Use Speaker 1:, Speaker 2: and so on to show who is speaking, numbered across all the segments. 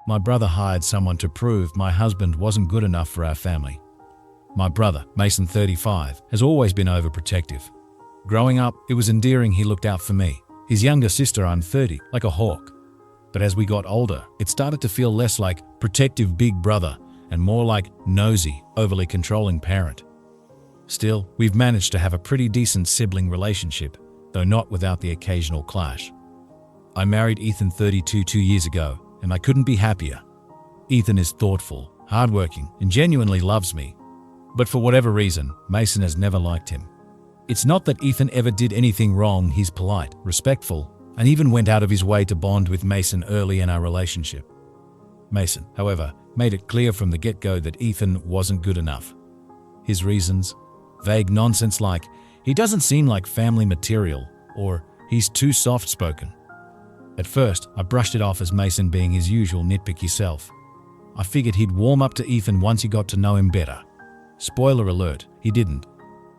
Speaker 1: My brother hired someone to prove my husband wasn't good enough for our family. My brother, Mason 35, has always been overprotective. Growing up, it was endearing he looked out for me. His younger sister, I'm 30, like a hawk. But as we got older, it started to feel less like protective big brother and more like nosy, overly controlling parent. Still, we've managed to have a pretty decent sibling relationship, though not without the occasional clash. I married Ethan 32 2 years ago, and I couldn't be happier. Ethan is thoughtful, hardworking, and genuinely loves me. But for whatever reason, Mason has never liked him. It's not that Ethan ever did anything wrong. He's polite, respectful, and even went out of his way to bond with Mason early in our relationship. Mason, however, made it clear from the get-go that Ethan wasn't good enough. His reasons? Vague nonsense like, he doesn't seem like family material, or he's too soft-spoken. At first, I brushed it off as Mason being his usual nitpicky self. I figured he'd warm up to Ethan once he got to know him better. Spoiler alert, he didn't.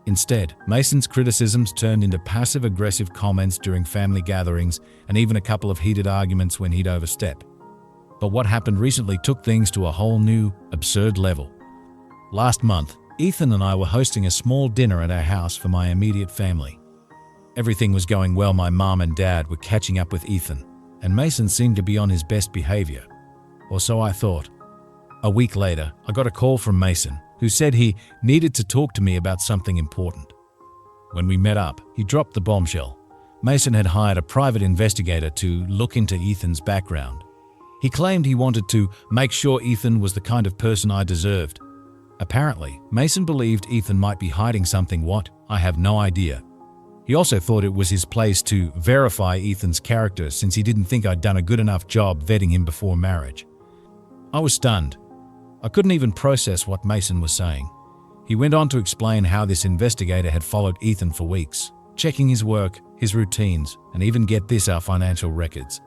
Speaker 1: Instead, Mason's criticisms turned into passive-aggressive comments during family gatherings and even a couple of heated arguments when he'd overstep. But what happened recently took things to a whole new, absurd level. Last month, Ethan and I were hosting a small dinner at our house for my immediate family. Everything was going well. My mom and dad were catching up with Ethan, and Mason seemed to be on his best behavior. Or so I thought. A week later, I got a call from Mason, who said he needed to talk to me about something important. When we met up, he dropped the bombshell. Mason had hired a private investigator to look into Ethan's background. He claimed he wanted to make sure Ethan was the kind of person I deserved. Apparently, Mason believed Ethan might be hiding something. What? I have no idea. He also thought it was his place to verify Ethan's character since he didn't think I'd done a good enough job vetting him before marriage. I was stunned. I couldn't even process what Mason was saying. He went on to explain how this investigator had followed Ethan for weeks, checking his work, his routines, and even, get this, our financial records.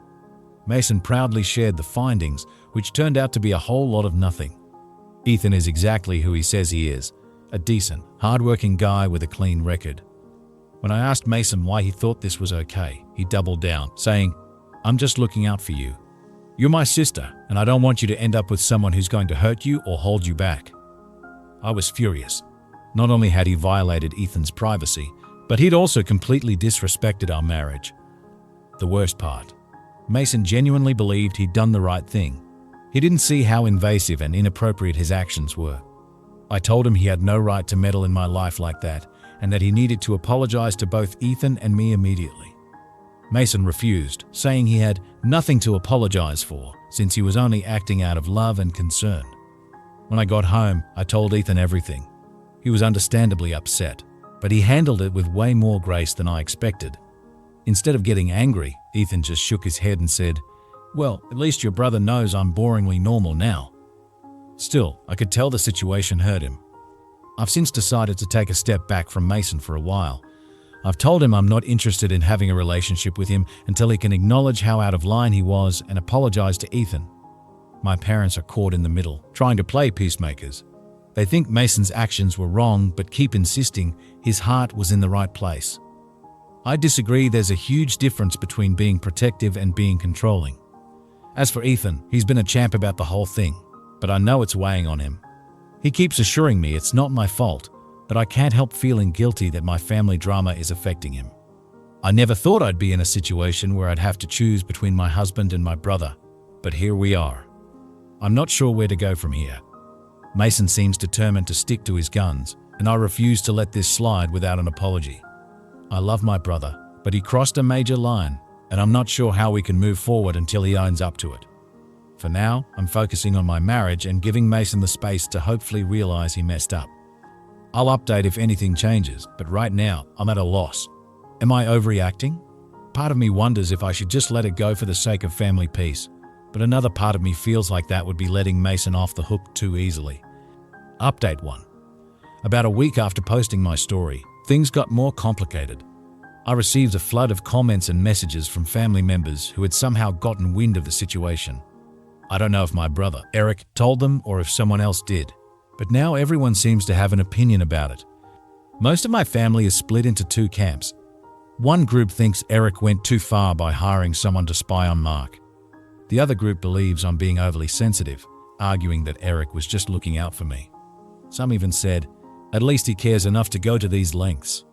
Speaker 1: Mason proudly shared the findings, which turned out to be a whole lot of nothing. Ethan is exactly who he says he is, a decent, hardworking guy with a clean record. When I asked Mason why he thought this was okay, he doubled down, saying, "I'm just looking out for you. You're my sister, and I don't want you to end up with someone who's going to hurt you or hold you back." I was furious. Not only had he violated Ethan's privacy, but he'd also completely disrespected our marriage. The worst part, Mason genuinely believed he'd done the right thing. He didn't see how invasive and inappropriate his actions were. I told him he had no right to meddle in my life like that, and that he needed to apologize to both Ethan and me immediately. Mason refused, saying he had nothing to apologize for, since he was only acting out of love and concern. When I got home, I told Ethan everything. He was understandably upset, but he handled it with way more grace than I expected. Instead of getting angry, Ethan just shook his head and said, "Well, at least your brother knows I'm boringly normal now." Still, I could tell the situation hurt him. I've since decided to take a step back from Mason for a while. I've told him I'm not interested in having a relationship with him until he can acknowledge how out of line he was and apologize to Ethan. My parents are caught in the middle, trying to play peacemakers. They think Mason's actions were wrong, but keep insisting his heart was in the right place. I disagree. There's a huge difference between being protective and being controlling. As for Ethan, he's been a champ about the whole thing, but I know it's weighing on him. He keeps assuring me it's not my fault, but I can't help feeling guilty that my family drama is affecting him. I never thought I'd be in a situation where I'd have to choose between my husband and my brother, but here we are. I'm not sure where to go from here. Mason seems determined to stick to his guns, and I refuse to let this slide without an apology. I love my brother, but he crossed a major line, and I'm not sure how we can move forward until he owns up to it. For now, I'm focusing on my marriage and giving Mason the space to hopefully realize he messed up. I'll update if anything changes, but right now, I'm at a loss. Am I overreacting? Part of me wonders if I should just let it go for the sake of family peace, but another part of me feels like that would be letting Mason off the hook too easily. Update 1. About a week after posting my story, things got more complicated. I received a flood of comments and messages from family members who had somehow gotten wind of the situation. I don't know if my brother, Eric, told them or if someone else did, but now everyone seems to have an opinion about it. Most of my family is split into two camps. One group thinks Eric went too far by hiring someone to spy on Mark. The other group believes I'm being overly sensitive, arguing that Eric was just looking out for me. Some even said, at least he cares enough to go to these lengths.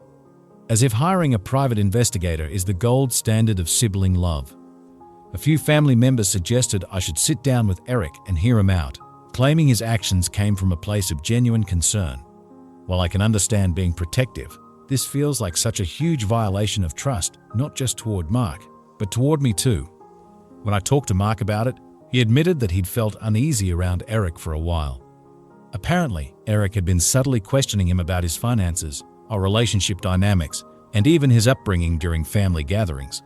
Speaker 1: As if hiring a private investigator is the gold standard of sibling love. A few family members suggested I should sit down with Eric and hear him out, claiming his actions came from a place of genuine concern. While I can understand being protective, this feels like such a huge violation of trust, not just toward Mark, but toward me too. When I talked to Mark about it, he admitted that he'd felt uneasy around Eric for a while. Apparently, Eric had been subtly questioning him about his finances, our relationship dynamics, and even his upbringing during family gatherings.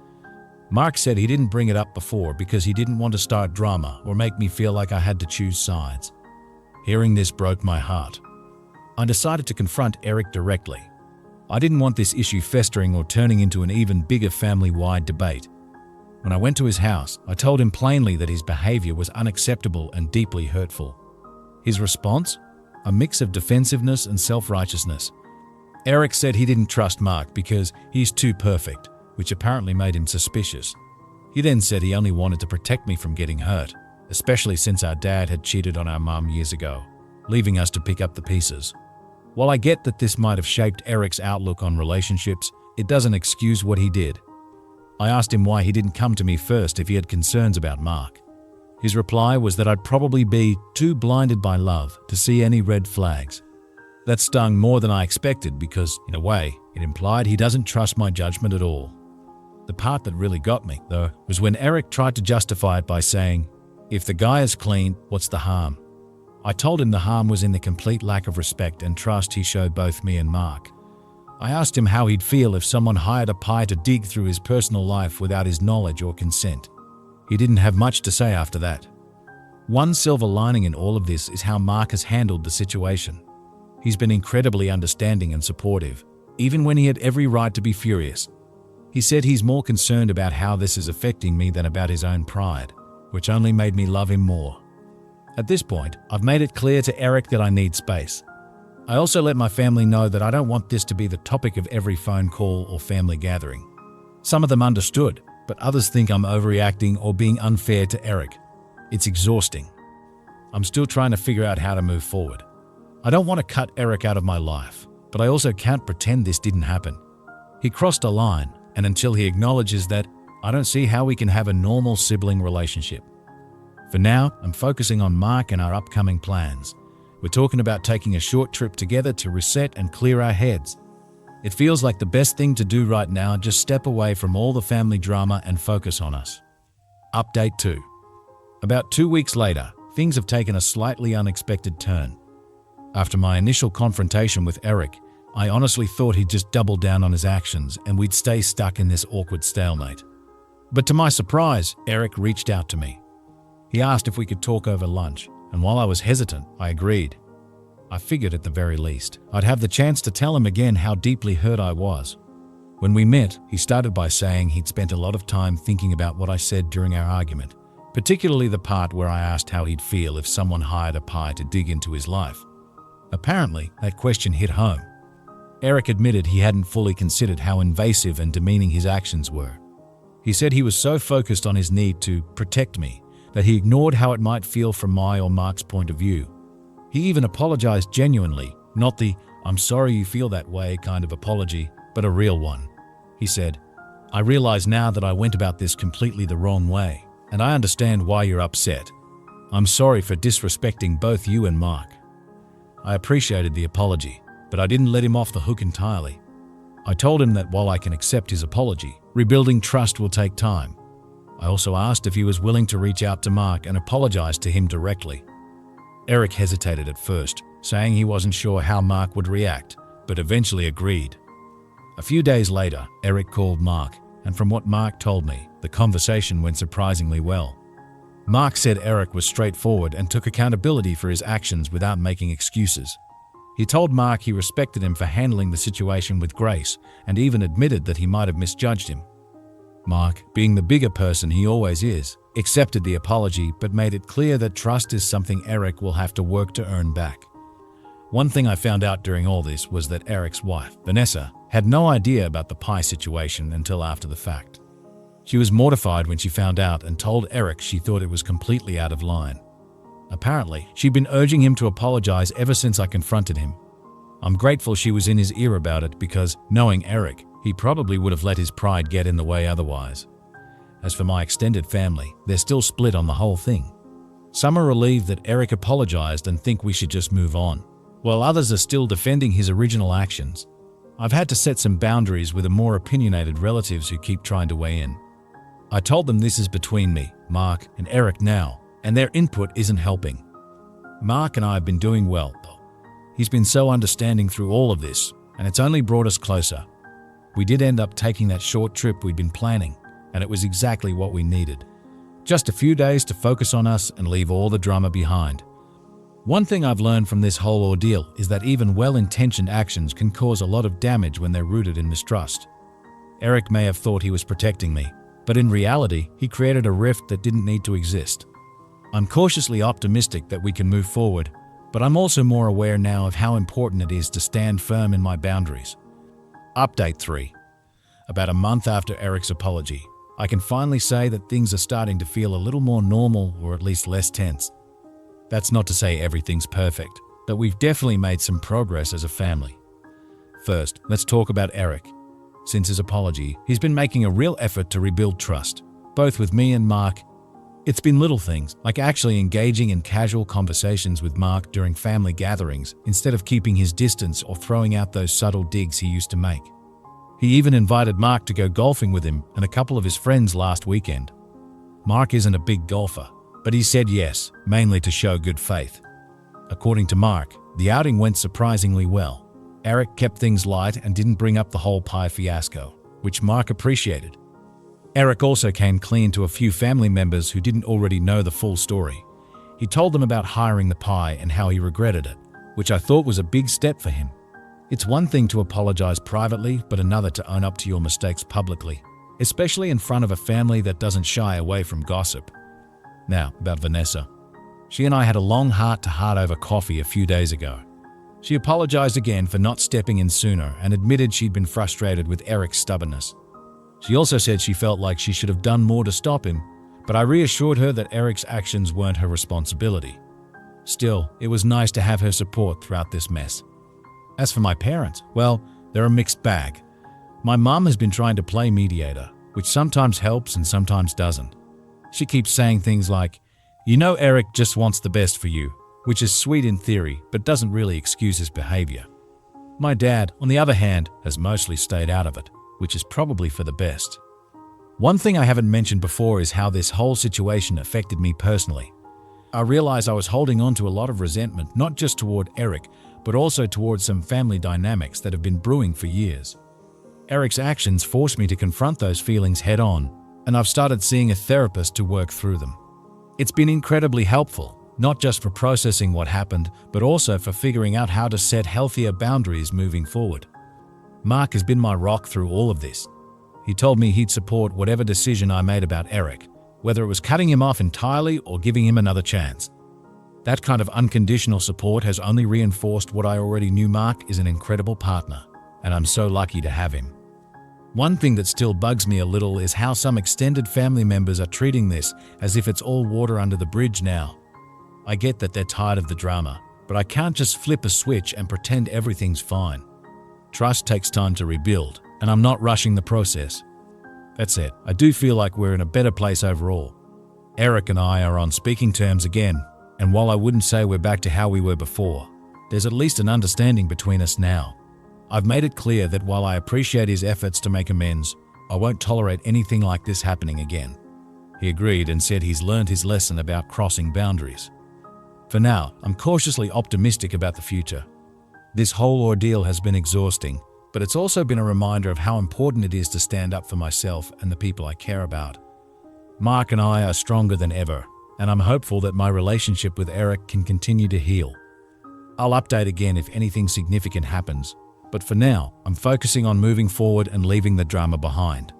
Speaker 1: Mark said he didn't bring it up before because he didn't want to start drama or make me feel like I had to choose sides. Hearing this broke my heart. I decided to confront Eric directly. I didn't want this issue festering or turning into an even bigger family-wide debate. When I went to his house, I told him plainly that his behavior was unacceptable and deeply hurtful. His response? A mix of defensiveness and self-righteousness. Eric said he didn't trust Mark because he's too perfect, which apparently made him suspicious. He then said he only wanted to protect me from getting hurt, especially since our dad had cheated on our mum years ago, leaving us to pick up the pieces. While I get that this might have shaped Eric's outlook on relationships, it doesn't excuse what he did. I asked him why he didn't come to me first if he had concerns about Mark. His reply was that I'd probably be too blinded by love to see any red flags. That stung more than I expected because, in a way, it implied he doesn't trust my judgment at all. The part that really got me, though, was when Eric tried to justify it by saying, "If the guy is clean, what's the harm?" I told him the harm was in the complete lack of respect and trust he showed both me and Mark. I asked him how he'd feel if someone hired a pie to dig through his personal life without his knowledge or consent. He didn't have much to say after that. One silver lining in all of this is how Mark has handled the situation. He's been incredibly understanding and supportive, even when he had every right to be furious. He said he's more concerned about how this is affecting me than about his own pride, which only made me love him more. At this point, I've made it clear to Eric that I need space. I also let my family know that I don't want this to be the topic of every phone call or family gathering. Some of them understood, but others think I'm overreacting or being unfair to Eric. It's exhausting. I'm still trying to figure out how to move forward. I don't want to cut Eric out of my life, but I also can't pretend this didn't happen. He crossed a line, and until he acknowledges that, I don't see how we can have a normal sibling relationship. For now, I'm focusing on Mark and our upcoming plans. We're talking about taking a short trip together to reset and clear our heads. It feels like the best thing to do right now, just step away from all the family drama and focus on us. Update 2. About 2 weeks later, things have taken a slightly unexpected turn. After my initial confrontation with Eric, I honestly thought he'd just double down on his actions and we'd stay stuck in this awkward stalemate. But to my surprise, Eric reached out to me. He asked if we could talk over lunch, and while I was hesitant, I agreed. I figured at the very least, I'd have the chance to tell him again how deeply hurt I was. When we met, he started by saying he'd spent a lot of time thinking about what I said during our argument, particularly the part where I asked how he'd feel if someone hired a pie to dig into his life. Apparently, that question hit home. Eric admitted he hadn't fully considered how invasive and demeaning his actions were. He said he was so focused on his need to protect me that he ignored how it might feel from my or Mark's point of view. He even apologized genuinely, not the "I'm sorry you feel that way" kind of apology, but a real one. He said, "I realize now that I went about this completely the wrong way, and I understand why you're upset. I'm sorry for disrespecting both you and Mark." I appreciated the apology, but I didn't let him off the hook entirely. I told him that while I can accept his apology, rebuilding trust will take time. I also asked if he was willing to reach out to Mark and apologize to him directly. Eric hesitated at first, saying he wasn't sure how Mark would react, but eventually agreed. A few days later, Eric called Mark, and from what Mark told me, the conversation went surprisingly well. Mark said Eric was straightforward and took accountability for his actions without making excuses. He told Mark he respected him for handling the situation with grace and even admitted that he might have misjudged him. Mark, being the bigger person he always is, accepted the apology but made it clear that trust is something Eric will have to work to earn back. One thing I found out during all this was that Eric's wife, Vanessa, had no idea about the pie situation until after the fact. She was mortified when she found out and told Eric she thought it was completely out of line. Apparently, she'd been urging him to apologize ever since I confronted him. I'm grateful she was in his ear about it because, knowing Eric, he probably would have let his pride get in the way otherwise. As for my extended family, they're still split on the whole thing. Some are relieved that Eric apologized and think we should just move on, while others are still defending his original actions. I've had to set some boundaries with the more opinionated relatives who keep trying to weigh in. I told them this is between me, Mark, and Eric now, and their input isn't helping. Mark and I have been doing well, though. He's been so understanding through all of this, and it's only brought us closer. We did end up taking that short trip we'd been planning, and it was exactly what we needed. Just a few days to focus on us and leave all the drama behind. One thing I've learned from this whole ordeal is that even well-intentioned actions can cause a lot of damage when they're rooted in mistrust. Eric may have thought he was protecting me, but in reality, he created a rift that didn't need to exist. I'm cautiously optimistic that we can move forward, but I'm also more aware now of how important it is to stand firm in my boundaries. Update 3. About a month after Eric's apology, I can finally say that things are starting to feel a little more normal, or at least less tense. That's not to say everything's perfect, but we've definitely made some progress as a family. First, let's talk about Eric. Since his apology, he's been making a real effort to rebuild trust, both with me and Mark. It's been little things, like actually engaging in casual conversations with Mark during family gatherings instead of keeping his distance or throwing out those subtle digs he used to make. He even invited Mark to go golfing with him and a couple of his friends last weekend. Mark isn't a big golfer, but he said yes, mainly to show good faith. According to Mark, the outing went surprisingly well. Eric kept things light and didn't bring up the whole pie fiasco, which Mark appreciated. Eric also came clean to a few family members who didn't already know the full story. He told them about hiring the pie and how he regretted it, which I thought was a big step for him. It's one thing to apologize privately, but another to own up to your mistakes publicly, especially in front of a family that doesn't shy away from gossip. Now, about Vanessa. She and I had a long heart-to-heart over coffee a few days ago. She apologized again for not stepping in sooner and admitted she'd been frustrated with Eric's stubbornness. She also said she felt like she should have done more to stop him, but I reassured her that Eric's actions weren't her responsibility. Still, it was nice to have her support throughout this mess. As for my parents, well, they're a mixed bag. My mom has been trying to play mediator, which sometimes helps and sometimes doesn't. She keeps saying things like, "You know Eric just wants the best for you," which is sweet in theory, but doesn't really excuse his behavior. My dad, on the other hand, has mostly stayed out of it, which is probably for the best. One thing I haven't mentioned before is how this whole situation affected me personally. I realized I was holding on to a lot of resentment, not just toward Eric, but also towards some family dynamics that have been brewing for years. Eric's actions forced me to confront those feelings head on, and I've started seeing a therapist to work through them. It's been incredibly helpful, not just for processing what happened, but also for figuring out how to set healthier boundaries moving forward. Mark has been my rock through all of this. He told me he'd support whatever decision I made about Eric, whether it was cutting him off entirely or giving him another chance. That kind of unconditional support has only reinforced what I already knew. Mark is an incredible partner, and I'm so lucky to have him. One thing that still bugs me a little is how some extended family members are treating this as if it's all water under the bridge now. I get that they're tired of the drama, but I can't just flip a switch and pretend everything's fine. Trust takes time to rebuild, and I'm not rushing the process. That said, I do feel like we're in a better place overall. Eric and I are on speaking terms again, and while I wouldn't say we're back to how we were before, there's at least an understanding between us now. I've made it clear that while I appreciate his efforts to make amends, I won't tolerate anything like this happening again. He agreed and said he's learned his lesson about crossing boundaries. For now, I'm cautiously optimistic about the future. This whole ordeal has been exhausting, but it's also been a reminder of how important it is to stand up for myself and the people I care about. Mark and I are stronger than ever, and I'm hopeful that my relationship with Eric can continue to heal. I'll update again if anything significant happens, but for now, I'm focusing on moving forward and leaving the drama behind.